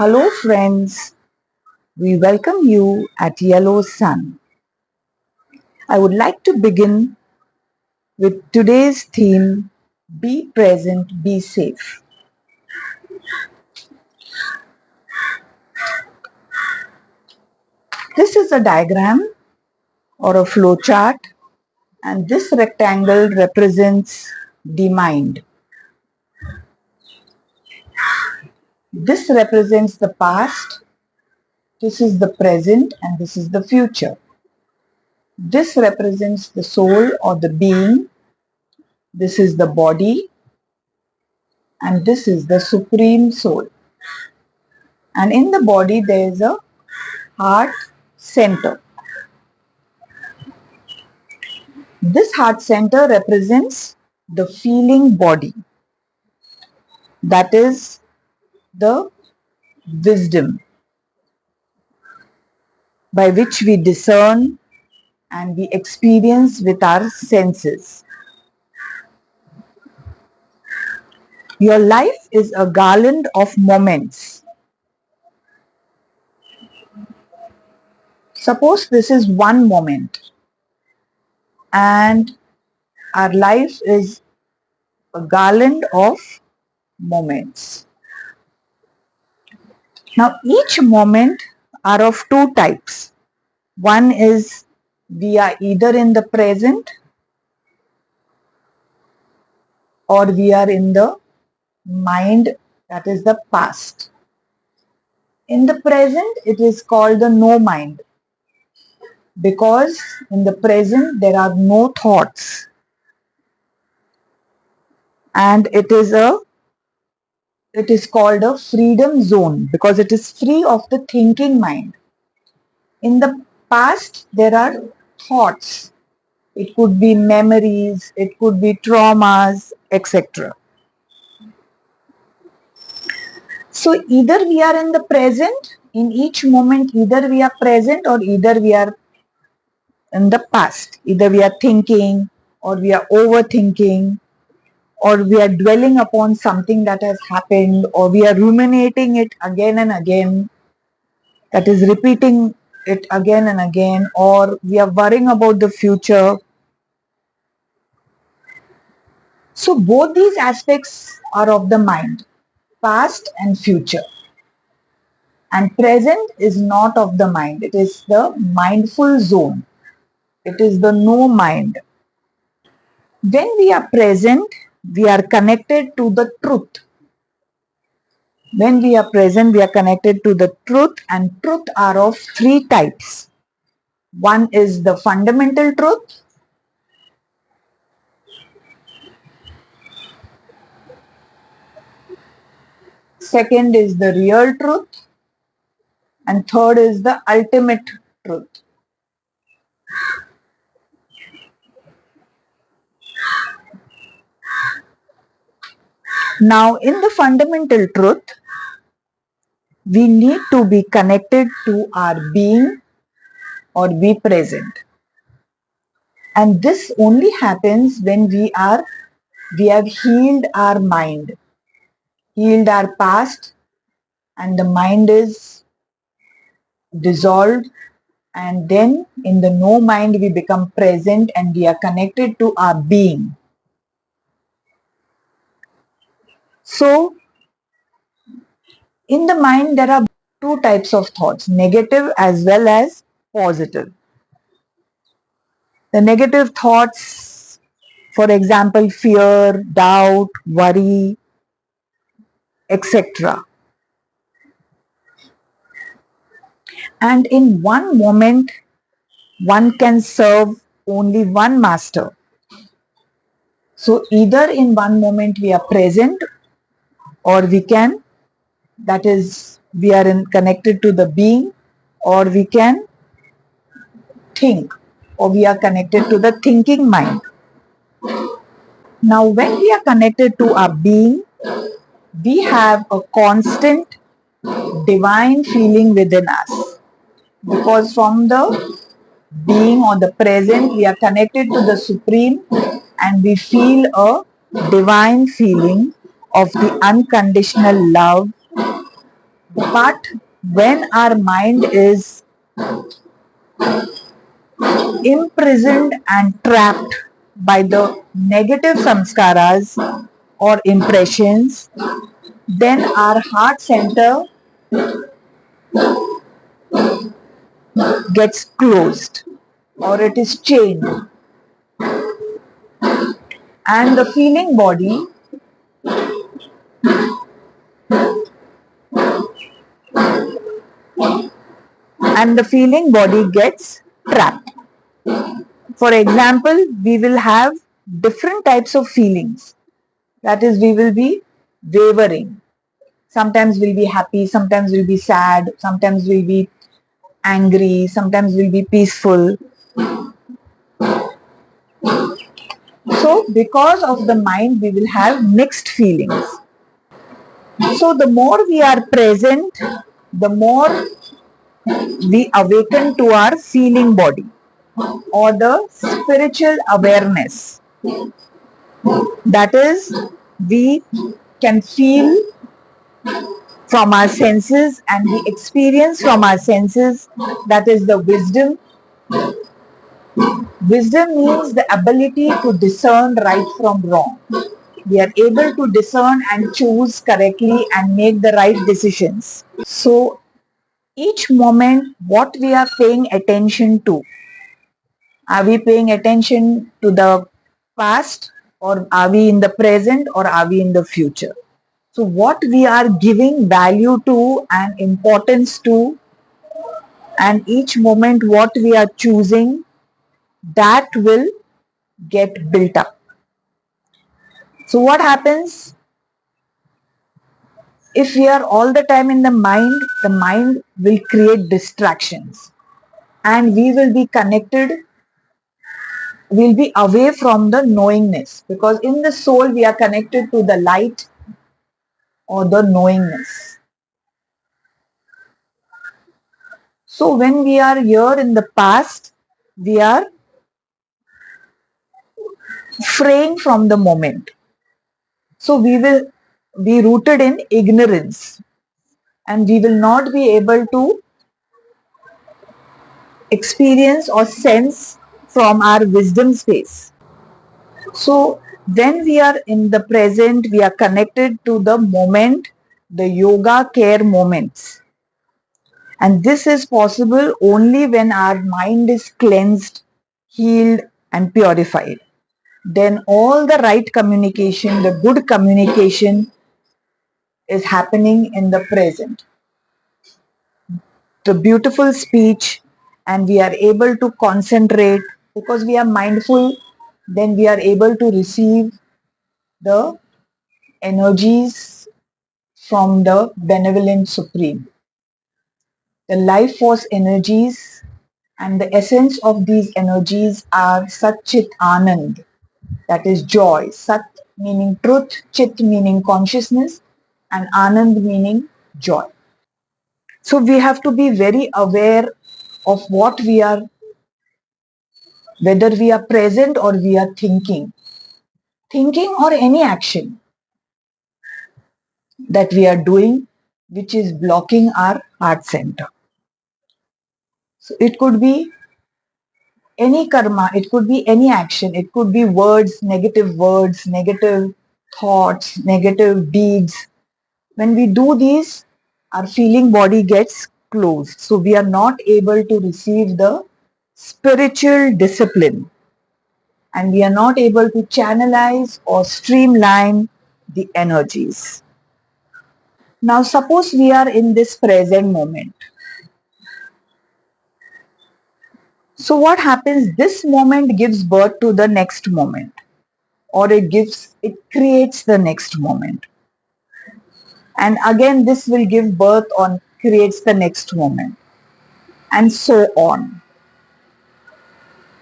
Hello friends, we welcome you at Yellow Sun. I would like to begin with today's theme, Be Present, Be Safe. This is a diagram or a flow chart, and this rectangle represents the mind. This represents the past, this is the present, and this is the future. This represents the soul or the being, this is the body, and this is the supreme soul. And in the body there is a heart center. This heart center represents the feeling body, that is the wisdom by which we discern and we experience with our senses. Your life is a garland of moments. Suppose this is one moment and our life is a garland of moments. Now each moment are of two types. One is we are either in the present or we are in the mind, that is the past. In the present it is called the no mind, because in the present there are no thoughts, and it is called a freedom zone because it is free of the thinking mind. In the past there are thoughts, it could be memories, it could be traumas, etc. So either we are in the present, in each moment either we are present or either we are in the past. Either we are thinking or we are overthinking or we are dwelling upon something that has happened or we are ruminating it again and again, that is repeating it again and again, or we are worrying about the future. So both these aspects are of the mind, past and future. And present is not of the mind, it is the mindful zone. It is the no mind. When we are present, we are connected to the truth. When we are present, we are connected to the truth, and truth are of three types. One is the fundamental truth. Second is the real truth. And third is the ultimate truth. Now, in the fundamental truth, we need to be connected to our being or be present. And this only happens when we have healed our mind, healed our past, and the mind is dissolved, and then in the no mind we become present and we are connected to our being. So in the mind there are two types of thoughts, negative as well as positive. The negative thoughts, for example, fear, doubt, worry, etc. And in one moment, one can serve only one master. So either in one moment we are present, or we can, that is, we are connected to the being, or we can think, or we are connected to the thinking mind. Now when we are connected to our being, we have a constant divine feeling within us, because from the being or the present we are connected to the supreme, and we feel a divine feeling of the unconditional love But when our mind is imprisoned and trapped by the negative samskaras or impressions, then our heart center gets closed or it is chained, and the feeling body gets trapped. For example, we will have different types of feelings. That is, we will be wavering. Sometimes we'll be happy, sometimes we'll be sad, sometimes we'll be angry, sometimes we'll be peaceful. So, because of the mind, we will have mixed feelings. So, the more we are present, the more we awaken to our feeling body or the spiritual awareness. That is, we can feel from our senses and we experience from our senses. That is the wisdom. Wisdom means the ability to discern right from wrong. We are able to discern and choose correctly and make the right decisions. So, each moment, what we are paying attention to, are we paying attention to the past, or are we in the present, or are we in the future? So, what we are giving value to and importance to, and each moment what we are choosing, that will get built up. So, what happens if we are all the time in the mind? The mind will create distractions and we will be connected, we'll be away from the knowingness, because in the soul we are connected to the light or the knowingness. So when we are here in the past, we are fraying from the moment. So we will be rooted in ignorance and we will not be able to experience or sense from our wisdom space. So when we are in the present, we are connected to the moment, the yoga care moments. And this is possible only when our mind is cleansed, healed, and purified. Then all the right communication, the good communication is happening in the present. The beautiful speech, and we are able to concentrate because we are mindful, then we are able to receive the energies from the benevolent supreme. The life force energies and the essence of these energies are Sat Chit Anand, that is joy. Sat meaning truth, Chit meaning consciousness, and Anand meaning joy. So we have to be very aware of what we are, whether we are present or we are thinking or any action that we are doing which is blocking our heart center. So it could be any karma, it could be any action, it could be words, negative thoughts, negative deeds. When we do these, our feeling body gets closed. So we are not able to receive the spiritual discipline and we are not able to channelize or streamline the energies. Now, suppose we are in this present moment. So, what happens? This moment gives birth to the next moment, or it creates the next moment. And again, this will give birth on creates the next moment, and so on.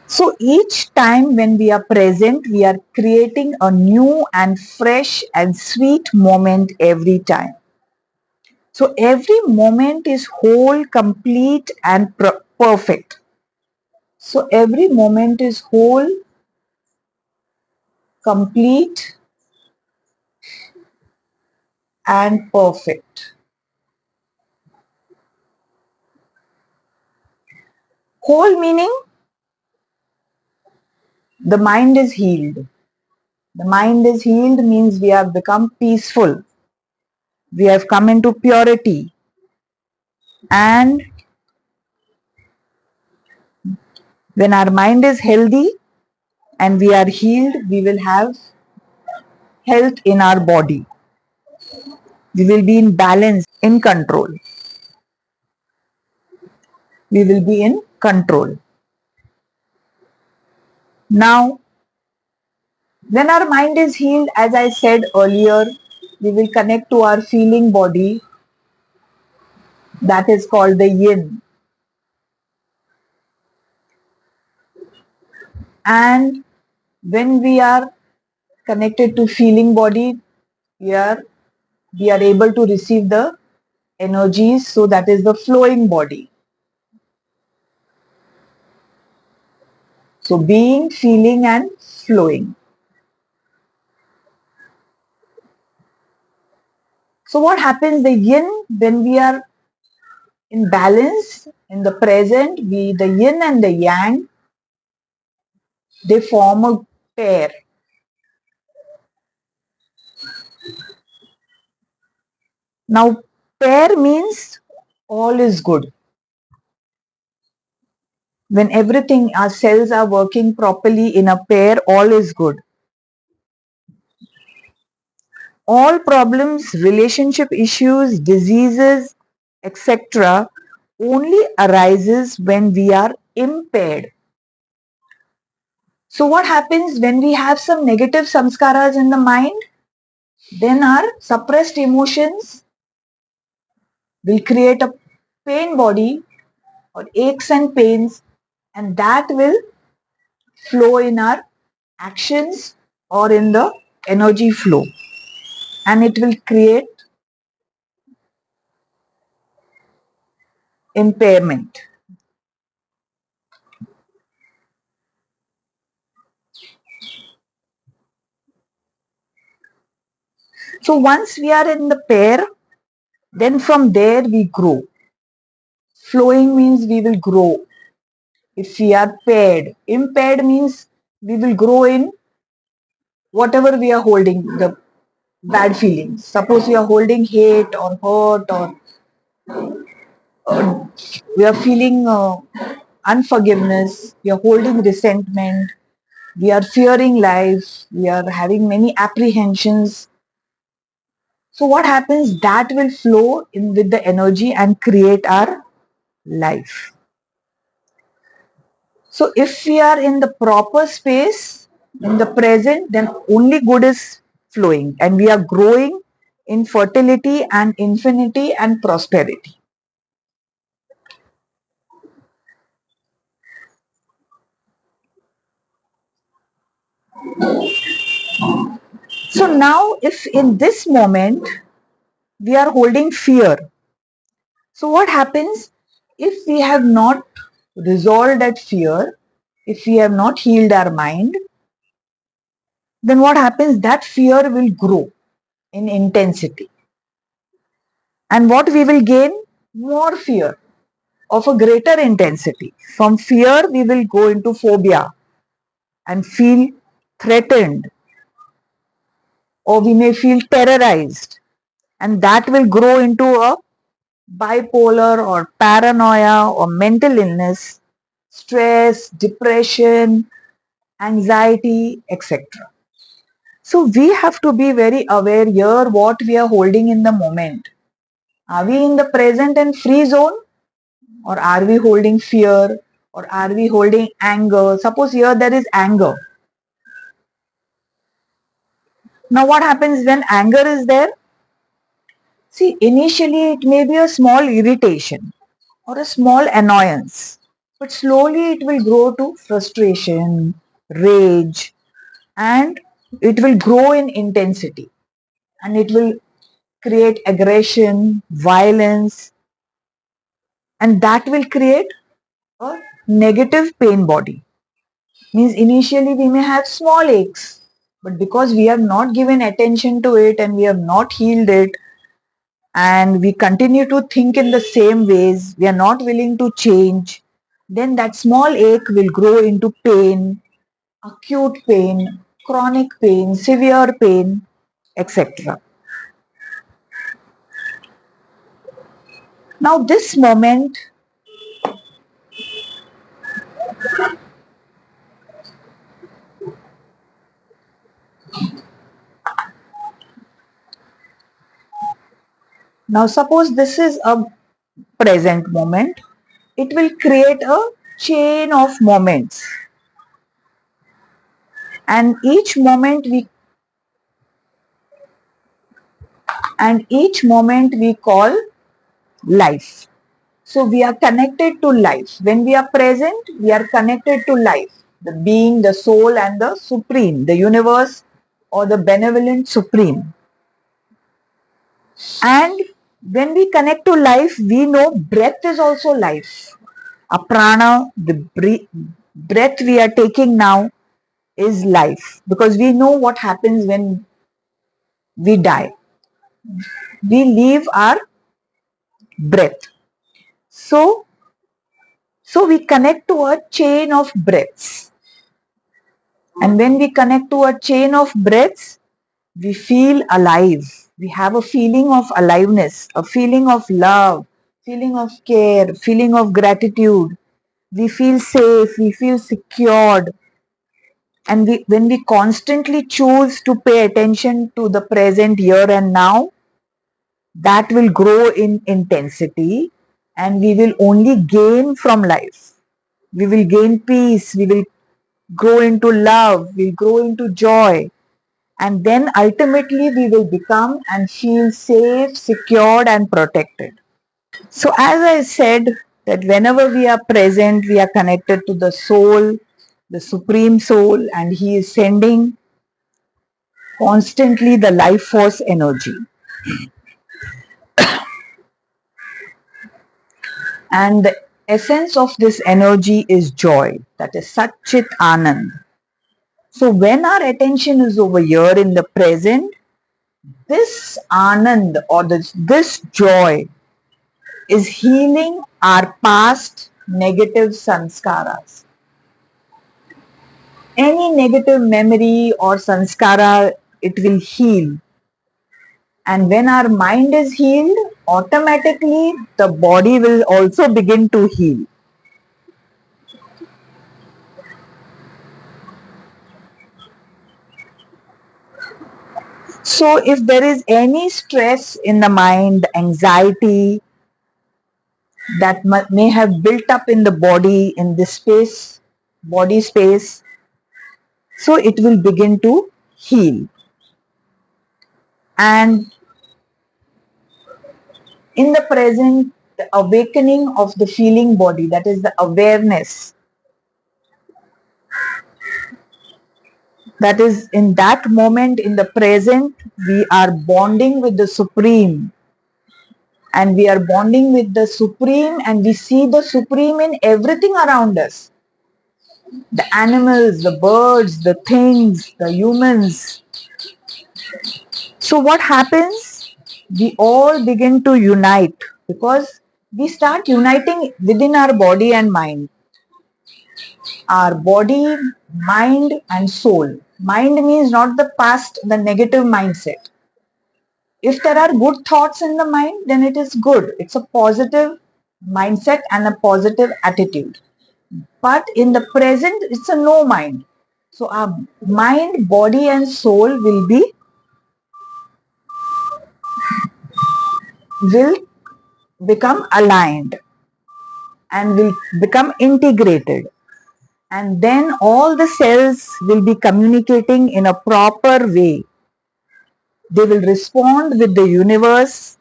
So, each time when we are present, we are creating a new and fresh and sweet moment every time. So every moment is whole, complete, and perfect. So every moment is whole, complete, and perfect. Whole meaning the mind is healed. The mind is healed means we have become peaceful. We have come into purity. And when our mind is healthy and we are healed, we will have health in our body. We will be in balance, in control. We will be in control. Now, when our mind is healed, as I said earlier, we will connect to our feeling body, that is called the yin. And when we are connected to feeling body, we are able to receive the energies, so that is the flowing body. So being, feeling and flowing. So what happens, the yin, when we are in balance in the present, the yin and the yang, they form a pair. Now pair means all is good. When everything, our cells are working properly in a pair, all is good. All problems, relationship issues, diseases, etc. only arises when we are impaired. So what happens when we have some negative samskaras in the mind? Then our suppressed emotions will create a pain body or aches and pains, and that will flow in our actions or in the energy flow, and it will create impairment. So once we are in the pair, then from there we grow. Flowing means we will grow. If we are paired, impaired means we will grow in whatever we are holding, the bad feelings. Suppose we are holding hate or hurt, or we are feeling unforgiveness, we are holding resentment, we are fearing life, we are having many apprehensions. So what happens? That will flow in with the energy and create our life. So if we are in the proper space, in the present, then only good is flowing, and we are growing in fertility and infinity and prosperity. So now if in this moment we are holding fear, so what happens if we have not resolved that fear, if we have not healed our mind, then what happens? That fear will grow in intensity. And what we will gain? More fear of a greater intensity. From fear, we will go into phobia and feel threatened, or we may feel terrorized, and that will grow into a bipolar or paranoia or mental illness, stress, depression, anxiety, etc. So we have to be very aware here what we are holding in the moment. Are we in the present and free zone, or are we holding fear, or are we holding anger? Suppose here there is anger. Now what happens when anger is there? See, initially it may be a small irritation or a small annoyance, but slowly it will grow to frustration, rage, and it will grow in intensity, and it will create aggression, violence, and that will create a negative pain body. Means initially we may have small aches, but because we have not given attention to it and we have not healed it, and we continue to think in the same ways, we are not willing to change, then that small ache will grow into pain, acute pain, chronic pain, severe pain, etc. Now, this moment, now suppose this is a present moment, it will create a chain of moments, and each moment we call life. So we are connected to life. When we are present, we are connected to life, the being, the soul, and the supreme, the universe, or the benevolent supreme. And when we connect to life, we know breath is also life. A prana, the breath we are taking now, is life, because we know what happens when we die. We leave our breath. So we connect to a chain of breaths. And when we connect to a chain of breaths, we feel alive. We have a feeling of aliveness, a feeling of love, feeling of care, feeling of gratitude. We feel safe, we feel secured. And when we constantly choose to pay attention to the present here and now, that will grow in intensity, and we will only gain from life. We will gain peace, we will grow into love, we'll grow into joy, and then ultimately we will become and feel safe, secured, and protected. So, as I said, that whenever we are present, we are connected to the soul, the supreme soul, and he is sending constantly the life force energy. And the essence of this energy is joy, that is Satchit Anand. So, when our attention is over here in the present, this Anand or this joy is healing our past negative sanskaras. Any negative memory or sanskara, it will heal. And when our mind is healed, automatically the body will also begin to heal. So if there is any stress in the mind, anxiety that may have built up in the body, in this space, body space, so it will begin to heal. And in the present, the awakening of the feeling body, that is the awareness, that is in that moment, in the present, we are bonding with the Supreme, and we are bonding with the Supreme, and we see the Supreme in everything around us, the animals, the birds, the things, the humans. So what happens? We all begin to unite, because we start uniting within our body and mind. Our body, mind, and soul. Mind means not the past, the negative mindset. If there are good thoughts in the mind, then it is good. It's a positive mindset and a positive attitude. But in the present, it's a no mind. So our mind, body, and soul will become aligned and will become integrated. And then all the cells will be communicating in a proper way. They will respond with the universe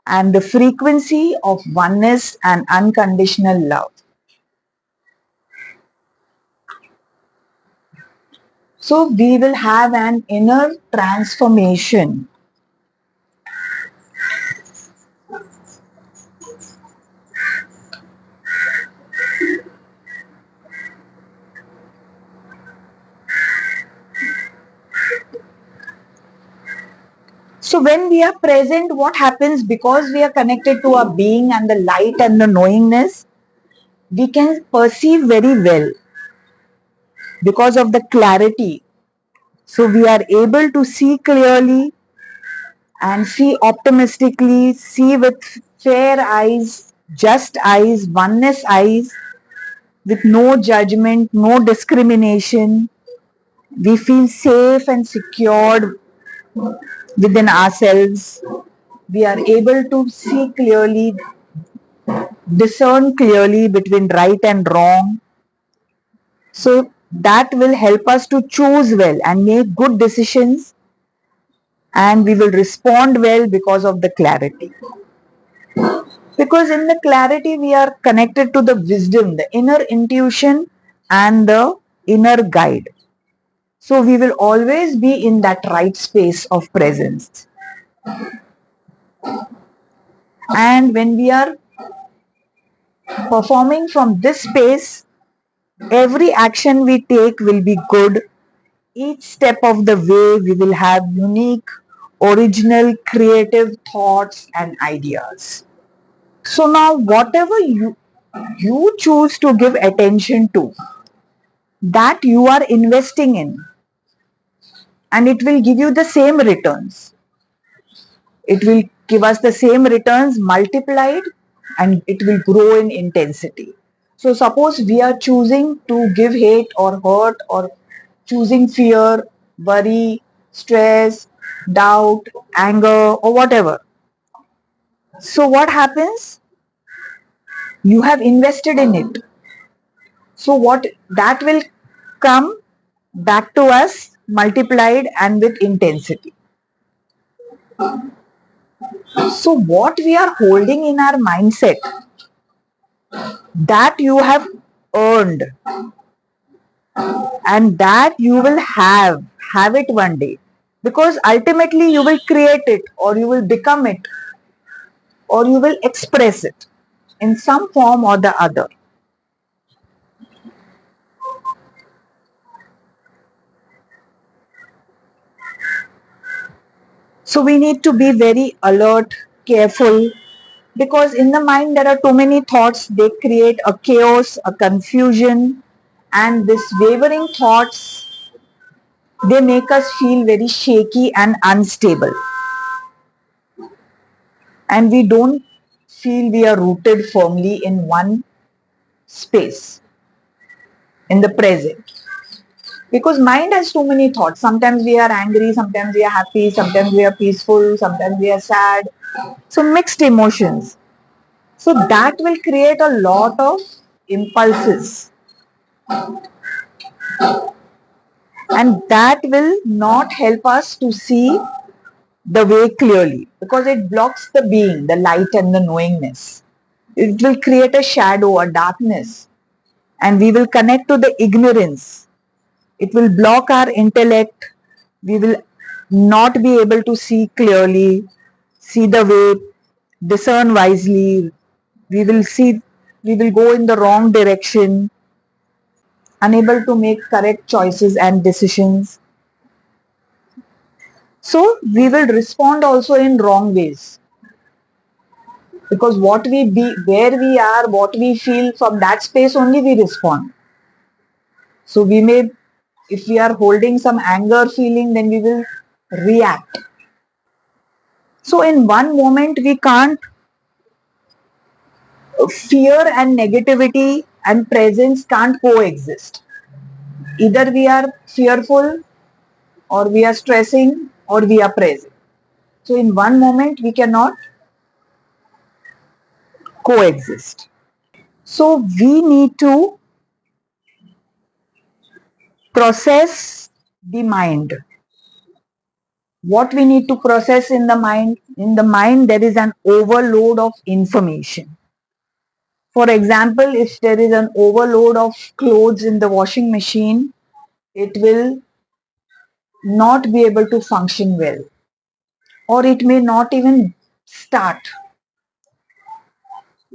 and the frequency of oneness and unconditional love. So we will have an inner transformation. So when we are present, what happens? Because we are connected to our being and the light and the knowingness, we can perceive very well because of the clarity. So we are able to see clearly and see optimistically, see with fair eyes, just eyes, oneness eyes, with no judgment, no discrimination. We feel safe and secured within ourselves. We are able to see clearly, discern clearly between right and wrong. So that will help us to choose well and make good decisions, and we will respond well because of the clarity. Because in the clarity, we are connected to the wisdom, the inner intuition, and the inner guide. So we will always be in that right space of presence. And when we are performing from this space, every action we take will be good. Each step of the way, we will have unique, original, creative thoughts and ideas. So now, whatever you choose to give attention to, that you are investing in, and it will give you the same returns. It will give us the same returns multiplied, and it will grow in intensity. So suppose we are choosing to give hate or hurt, or choosing fear, worry, stress, doubt, anger, or whatever. So what happens? You have invested in it. So what that will come back to us multiplied and with intensity. So what we are holding in our mindset, that you have earned, and that you will have it one day, because ultimately you will create it, or you will become it, or you will express it in some form or the other. So we need to be very alert, careful, because in the mind there are too many thoughts. They create a chaos, a confusion, and this wavering thoughts, they make us feel very shaky and unstable, and we don't feel we are rooted firmly in one space, in the present, because mind has too many thoughts. Sometimes we are angry, sometimes we are happy, sometimes we are peaceful, sometimes we are sad, so mixed emotions. So that will create a lot of impulses, and that will not help us to see the way clearly, because it blocks the being, the light and the knowingness. It will create a shadow, a darkness, and we will connect to the ignorance. It will block our intellect. We will not be able to see clearly, see the way, discern wisely. We will see, we will go in the wrong direction, unable to make correct choices and decisions. So we will respond also in wrong ways, because what we be, where we are, what we feel, from that space only we respond. So we may, if we are holding some anger feeling, then we will react. So in one moment we can't, fear and negativity and presence can't coexist. Either we are fearful, or we are stressing, or we are present. So in one moment we cannot coexist. So we need to process the mind. What we need to process in the mind? In the mind there is an overload of information. For example, if there is an overload of clothes in the washing machine, it will not be able to function well, or it may not even start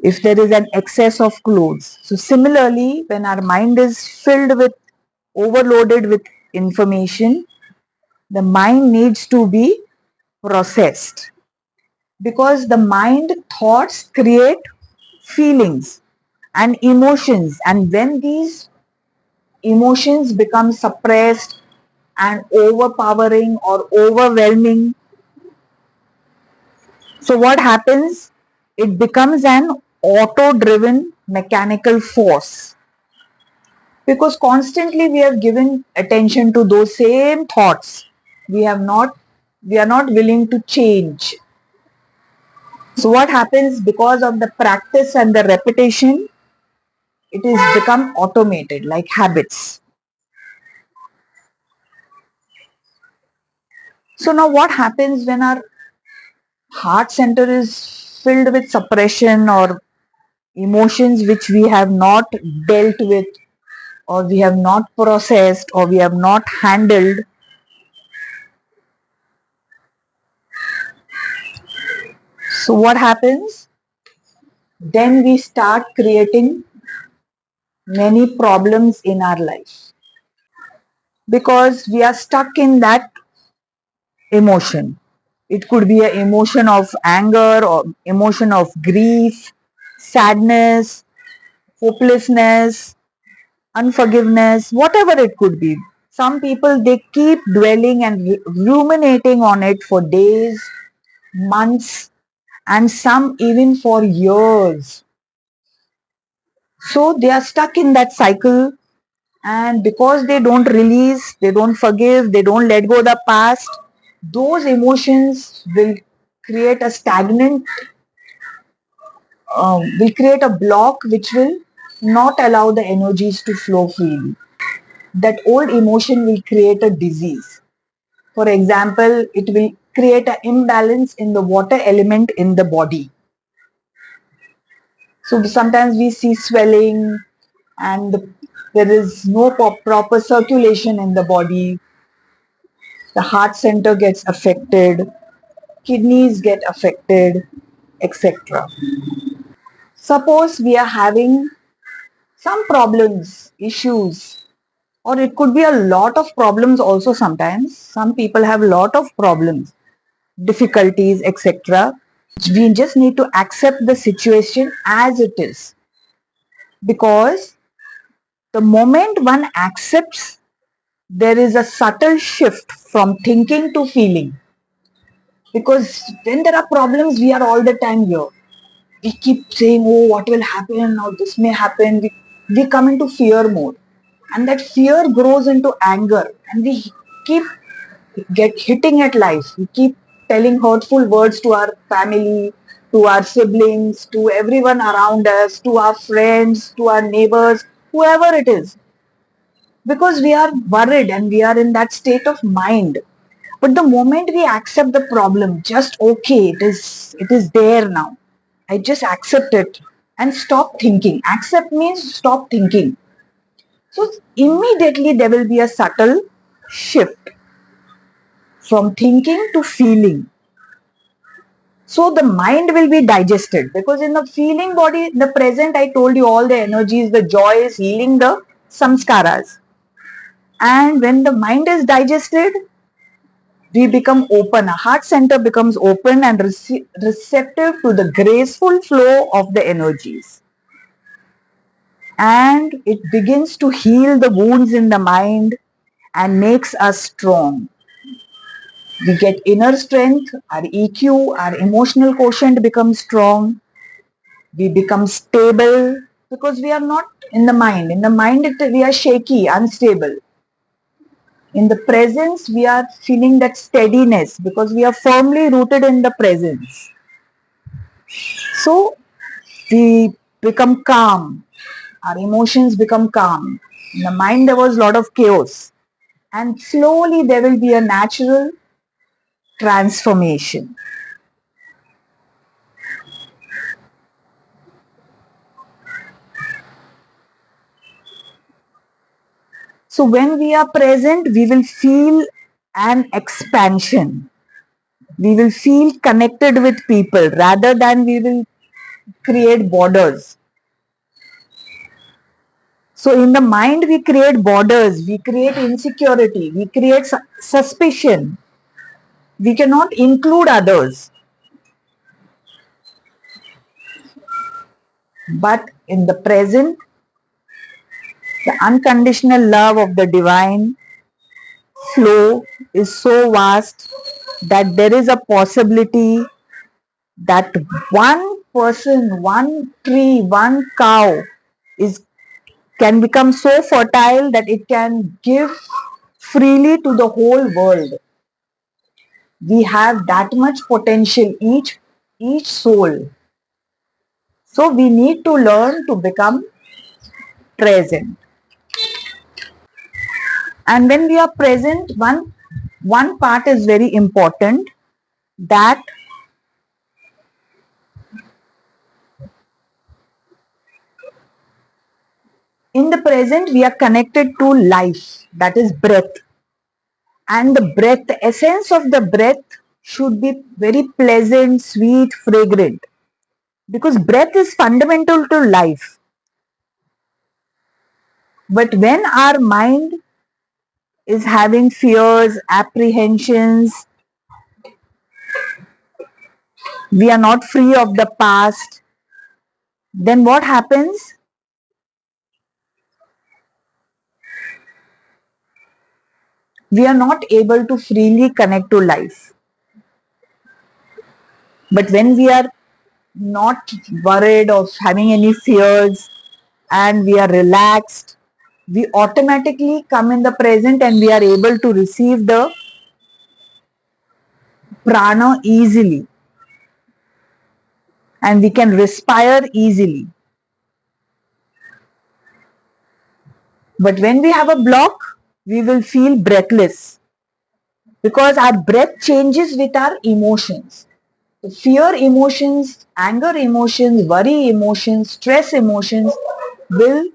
if there is an excess of clothes. So similarly, when our mind is filled with, overloaded with information, the mind needs to be processed, because the mind thoughts create feelings, and emotions. And when these emotions become suppressed and overpowering or overwhelming, so what happens? It becomes an auto driven mechanical force, because constantly we have given attention to those same thoughts. We are not willing to change. So what happens, because of the practice and the repetition, it is become automated like habits. So now what happens when our heart center is filled with suppression or emotions which we have not dealt with, or we have not processed, or we have not handled? So what happens? Then we start creating many problems in our life, because we are stuck in that emotion. It could be an emotion of anger or emotion of grief, sadness, hopelessness, unforgiveness, whatever it could be. Some people, they keep dwelling and ruminating on it for days, months, and some even for years. So they are stuck in that cycle, and because they don't release, they don't forgive, they don't let go the past, those emotions will create a block which will not allow the energies to flow freely. That old emotion will create a disease. For example, it will create an imbalance in the water element in the body. So sometimes we see swelling, and there is no proper circulation in the body. The heart center gets affected, kidneys get affected, etc. Suppose we are having some problems, issues, or it could be a lot of problems also. Sometimes some people have a lot of problems, difficulties, etc. We just need to accept the situation as it is, because the moment one accepts, there is a subtle shift from thinking to feeling. Because when there are problems, we are all the time here. We keep saying, oh, what will happen, or this may happen. We come into fear mode. And that fear grows into anger. And we keep get hitting at life. We keep telling hurtful words to our family, to our siblings, to everyone around us, to our friends, to our neighbors, whoever it is, because we are worried and we are in that state of mind. But the moment we accept the problem, just okay, it is there now. I just accept it and stop thinking. Accept means stop thinking. So immediately there will be a subtle shift from thinking to feeling. So the mind will be digested, because in the feeling body, the present, I told you all the energies, the joy is healing the samskaras. And when the mind is digested, we become open. Our heart center becomes open and receptive to the graceful flow of the energies. And it begins to heal the wounds in the mind and makes us strong. We get inner strength, our EQ, our emotional quotient becomes strong. We become stable, because we are not in the mind. In the mind, we are shaky, unstable. In the presence, we are feeling that steadiness, because we are firmly rooted in the presence. So we become calm. Our emotions become calm. In the mind, there was a lot of chaos. And slowly there will be a natural transformation. So when we are present, we will feel an expansion. We will feel connected with people rather than we will create borders. So in the mind, we create borders, we create insecurity, we create suspicion. We cannot include others. But in the present, the unconditional love of the divine flow is so vast that there is a possibility that one person, one tree, one cow is can become so fertile that it can give freely to the whole world. We have that much potential, each soul. So we need to learn to become present. And when we are present, one part is very important, that in the present we are connected to life, that is breath. And the breath, the essence of the breath should be very pleasant, sweet, fragrant, because breath is fundamental to life. But when our mind is having fears, apprehensions, we are not free of the past, then what happens? We are not able to freely connect to life. But when we are not worried of having any fears and we are relaxed, we automatically come in the present and we are able to receive the prana easily and we can respire easily. But when we have a block, we will feel breathless because our breath changes with our emotions. The fear emotions, anger emotions, worry emotions, stress emotions will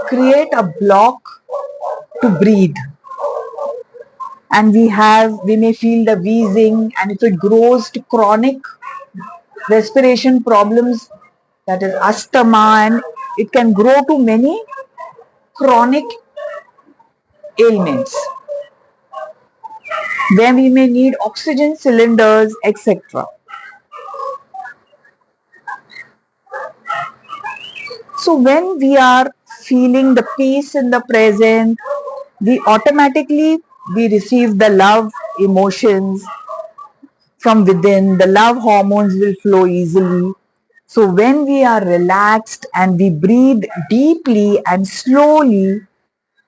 create a block to breathe. And we may feel the wheezing, and if it grows to chronic respiration problems, that is asthma, and it can grow to many chronic ailments where we may need oxygen cylinders, etc. So when we are feeling the peace in the present, we receive the love emotions from within. The love hormones will flow easily. So when we are relaxed and we breathe deeply and slowly,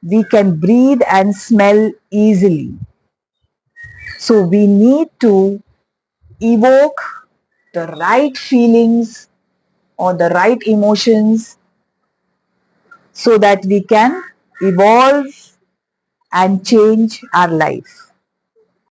we can breathe and smell easily. So we need to evoke the right feelings or the right emotions so that we can evolve and change our life.